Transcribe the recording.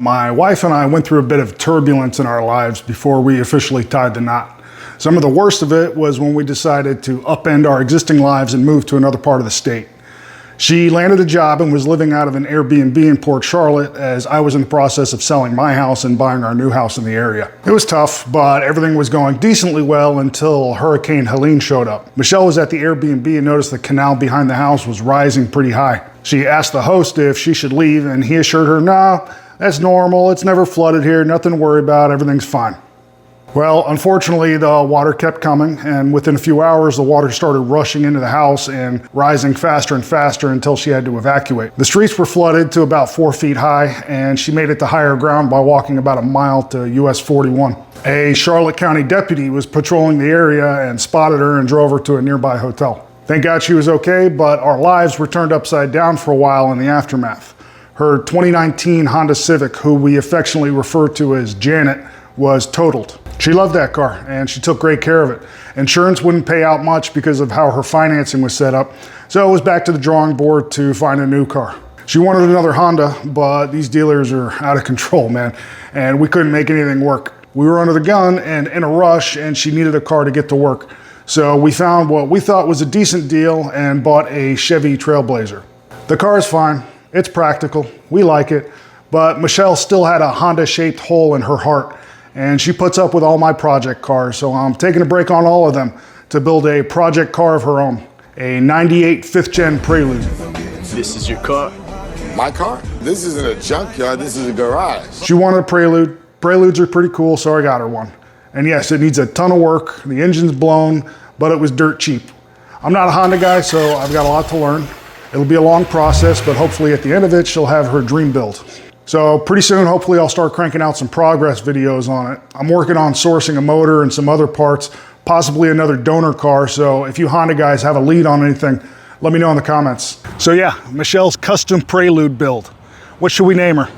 My wife and I went through a bit of turbulence in our lives before we officially tied the knot. Some of the worst of it was when we decided to upend our existing lives and move to another part of the state. She landed a job and was living out of an Airbnb in Port Charlotte as I was in the process of selling my house and buying our new house in the area. It was tough, but everything was going decently well until Hurricane Helene showed up. Michelle was at the Airbnb and noticed the canal behind the house was rising pretty high. She asked the host if she should leave, and he assured her, "Nah, that's normal, it's never flooded here, nothing to worry about, everything's fine." Well, unfortunately, the water kept coming, and within a few hours, the water started rushing into the house and rising faster and faster until she had to evacuate. The streets were flooded to about 4 feet high, and she made it to higher ground by walking about a mile to US 41. A Charlotte County deputy was patrolling the area and spotted her and drove her to a nearby hotel. Thank God she was okay, but our lives were turned upside down for a while in the aftermath. Her 2019 Honda Civic, who we affectionately refer to as Janet, was totaled. She loved that car and she took great care of it. Insurance wouldn't pay out much because of how her financing was set up, so it was back to the drawing board to find a new car. She wanted another Honda, but these dealers are out of control, man, and we couldn't make anything work. We were under the gun and in a rush, and she needed a car to get to work. So we found what we thought was a decent deal and bought a Chevy Trailblazer. The car is fine, it's practical, we like it, but Michelle still had a Honda-shaped hole in her heart, and she puts up with all my project cars, so I'm taking a break on all of them to build a project car of her own, a 98 5th gen Prelude. This is your car? My car? This isn't a junkyard, this is a garage. She wanted a Prelude. Preludes are pretty cool, so I got her one. And yes, it needs a ton of work, the engine's blown, but it was dirt cheap. I'm not a Honda guy, so I've got a lot to learn. It'll be a long process, but hopefully at the end of it, she'll have her dream build. So pretty soon, hopefully I'll start cranking out some progress videos on it. I'm working on sourcing a motor and some other parts, possibly another donor car. So if you Honda guys have a lead on anything, let me know in the comments. So yeah, Michelle's custom Prelude build. What should we name her?